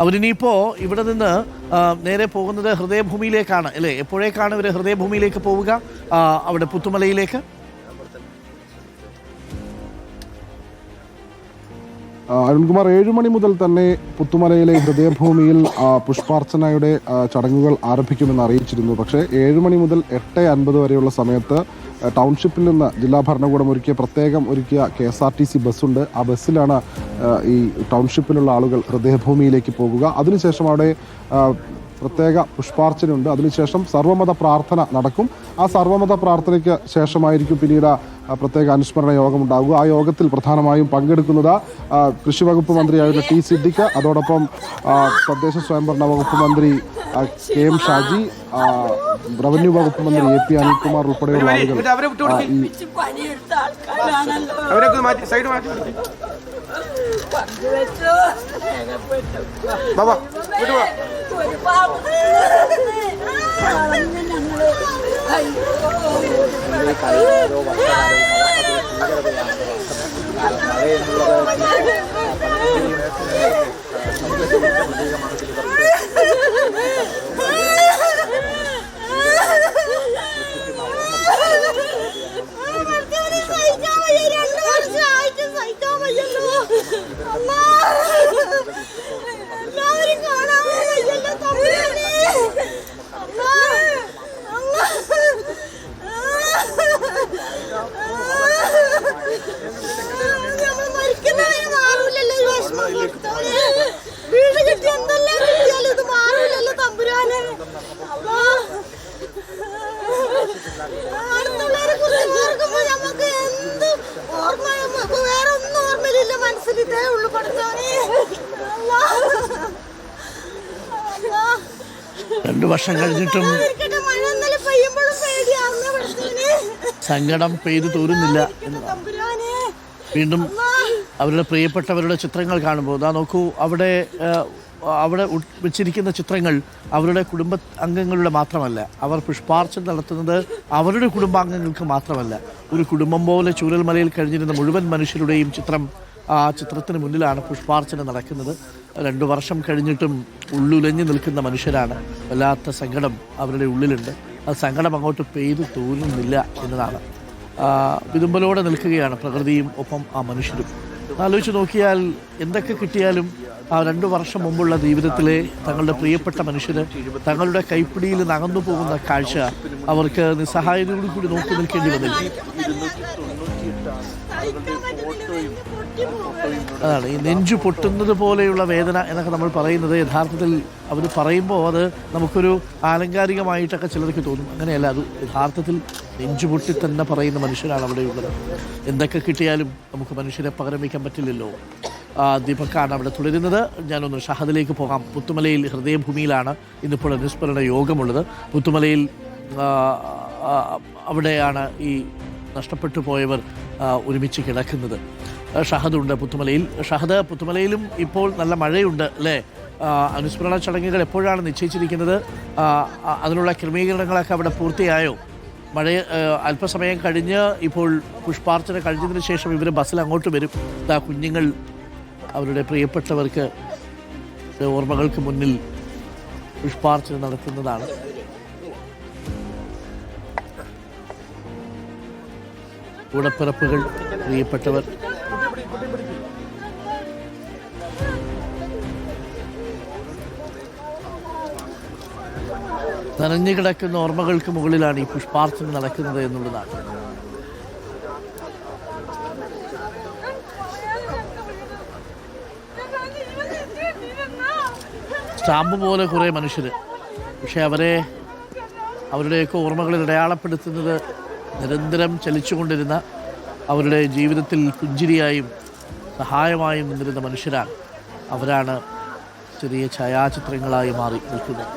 അവരിനിയിപ്പോൾ ഇവിടെ നിന്ന് നേരെ പോകുന്നത് ഹൃദയഭൂമിയിലേക്കാണ് അല്ലേ? എപ്പോഴേക്കാണ് ഇവർ ഹൃദയഭൂമിയിലേക്ക് പോവുക? അവിടെ പുത്തുമലയിലേക്ക്? അരുൺകുമാർ, 7 മണി മുതൽ തന്നെ പുത്തുമലയിലെ ഹൃദയഭൂമിയിൽ പുഷ്പാർച്ചനയുടെ ചടങ്ങുകൾ ആരംഭിക്കുമെന്ന് അറിയിച്ചിരുന്നു. പക്ഷേ 7 മണി മുതൽ 8:50 വരെയുള്ള സമയത്ത് ടൗൺഷിപ്പിൽ നിന്ന് ജില്ലാ ഭരണകൂടം പ്രത്യേകം ഒരുക്കിയ KSRTC ബസ്സുണ്ട്. ആ ബസ്സിലാണ് ഈ ടൗൺഷിപ്പിലുള്ള ആളുകൾ ഹൃദയഭൂമിയിലേക്ക് പോകുക. അതിനുശേഷം അവിടെ പ്രത്യേക പുഷ്പാർച്ചനയുണ്ട്. അതിനുശേഷം സർവ്വമത പ്രാർത്ഥന നടക്കും. ആ സർവ്വമത പ്രാർത്ഥനയ്ക്ക് ശേഷമായിരിക്കും പിന്നീട് പ്രത്യേക അനുസ്മരണ യോഗം ഉണ്ടാകുക. ആ യോഗത്തിൽ പ്രധാനമായും പങ്കെടുക്കുന്നത് കൃഷി വകുപ്പ് മന്ത്രിയായിരുന്ന T. സിദ്ദിഖ്, അതോടൊപ്പം തദ്ദേശ സ്വയംഭരണ വകുപ്പ് മന്ത്രി KM ഷാജി, റവന്യൂ വകുപ്പ് മന്ത്രി AP അനിൽകുമാർ ഉൾപ്പെടെയുള്ള ആളുകൾ രണ്ടു വർഷം കഴിഞ്ഞിട്ടും സങ്കടം പെയ്തു തോരുന്നില്ല എന്നതാണ്. വീണ്ടും അവരുടെ പ്രിയപ്പെട്ടവരുടെ ചിത്രങ്ങൾ കാണുമ്പോൾ നോക്കൂ, അവിടെ വെച്ചിരിക്കുന്ന ചിത്രങ്ങൾ അവരുടെ കുടുംബ അംഗങ്ങളുടെ മാത്രമല്ല. അവർ പുഷ്പാർച്ചന നടത്തുന്നത് അവരുടെ കുടുംബാംഗങ്ങൾക്ക് മാത്രമല്ല. ഒരു കുടുംബം പോലെ ചൂരൽമലയിൽ കഴിഞ്ഞിരുന്ന മുഴുവൻ മനുഷ്യരുടെയും ചിത്രം, ആ ചിത്രത്തിന് മുന്നിലാണ് പുഷ്പാർച്ചന നടക്കുന്നത്. 2 വർഷം കഴിഞ്ഞിട്ടും ഉള്ളുലഞ്ഞു നിൽക്കുന്ന മനുഷ്യരാണ്. വല്ലാത്ത സങ്കടം അവരുടെ ഉള്ളിലുണ്ട്. ആ സങ്കടം അങ്ങോട്ട് പെയ്തു തോന്നുന്നില്ല എന്നതാണ്. വിതുമ്പലോടെ നിൽക്കുകയാണ് പ്രകൃതിയും ഒപ്പം ആ മനുഷ്യരും. ആലോചിച്ച് നോക്കിയാൽ എന്തൊക്കെ കിട്ടിയാലും ആ 2 വർഷം മുമ്പുള്ള ജീവിതത്തിലെ തങ്ങളുടെ പ്രിയപ്പെട്ട മനുഷ്യര് തങ്ങളുടെ കൈപ്പിടിയിൽ നിന്ന് അകന്നു പോകുന്ന കാഴ്ച അവർക്ക് നിസ്സഹായതയോടു കൂടി നോക്കി നിൽക്കേണ്ടി വന്നില്ല. അതാണ് ഈ നെഞ്ചു പൊട്ടുന്നത് പോലെയുള്ള വേദന എന്നൊക്കെ നമ്മൾ പറയുന്നത്. യഥാർത്ഥത്തിൽ അവർ പറയുമ്പോൾ അത് നമുക്കൊരു ആലങ്കാരികമായിട്ടൊക്കെ ചിലർക്ക് തോന്നും. അങ്ങനെയല്ല, അത് യഥാർത്ഥത്തിൽ നെഞ്ചു പൊട്ടി തന്നെ പറയുന്ന മനുഷ്യരാണ് അവിടെയുള്ളത്. എന്തൊക്കെ കിട്ടിയാലും നമുക്ക് മനുഷ്യരെ പകരം വയ്ക്കാൻ പറ്റില്ലല്ലോ. ദീപക്കാണ് അവിടെ തുടരുന്നത്. ഞാനൊന്ന് ഷഹദിലേക്ക് പോകാം. പുത്തുമലയിൽ ഹൃദയഭൂമിയിലാണ് ഇന്നിപ്പോൾ അനുസ്മരണ യോഗമുള്ളത്. പുത്തുമലയിൽ അവിടെയാണ് ഈ നഷ്ടപ്പെട്ടു പോയവർ ഒരുമിച്ച് കിടക്കുന്നത്. ഷഹദുണ്ട് പുത്തുമലയിൽ. ഷഹദ്, പുത്തുമലയിലും ഇപ്പോൾ നല്ല മഴയുണ്ട് അല്ലേ? അനുസ്മരണ ചടങ്ങുകൾ എപ്പോഴാണ് നിശ്ചയിച്ചിരിക്കുന്നത്? അതിനുള്ള ക്രമീകരണങ്ങളൊക്കെ അവിടെ പൂർത്തിയായോ? മഴ അല്പസമയം കഴിഞ്ഞ് ഇപ്പോൾ പുഷ്പാർച്ചന കഴിഞ്ഞതിന് ശേഷം ഇവർ ബസ്സിൽ അങ്ങോട്ട് വരും. കുഞ്ഞുങ്ങൾ അവരുടെ പ്രിയപ്പെട്ടവർക്ക് ഓർമ്മകൾക്ക് മുന്നിൽ പുഷ്പാർച്ചന നടത്തുന്നതാണ്. കൂടപ്പിറപ്പുകൾ, പ്രിയപ്പെട്ടവർ, നനഞ്ഞു കിടക്കുന്ന ഓർമ്മകൾക്ക് മുകളിലാണ് ഈ പുഷ്പാർച്ചന നടക്കുന്നത് എന്നുള്ളതാണ്. സ്റ്റാമ്പ് പോലെ കുറേ മനുഷ്യർ, പക്ഷെ അവരുടെയൊക്കെ ഓർമ്മകളിൽ അടയാളപ്പെടുത്തുന്നത് നിരന്തരം ചലിച്ചുകൊണ്ടിരുന്ന, അവരുടെ ജീവിതത്തിൽ പുഞ്ചിരിയായും സഹായമായും നിന്നിരുന്ന മനുഷ്യരാണ്. അവരാണ് ചെറിയ ഛായാചിത്രങ്ങളായി മാറി നിൽക്കുന്നത്.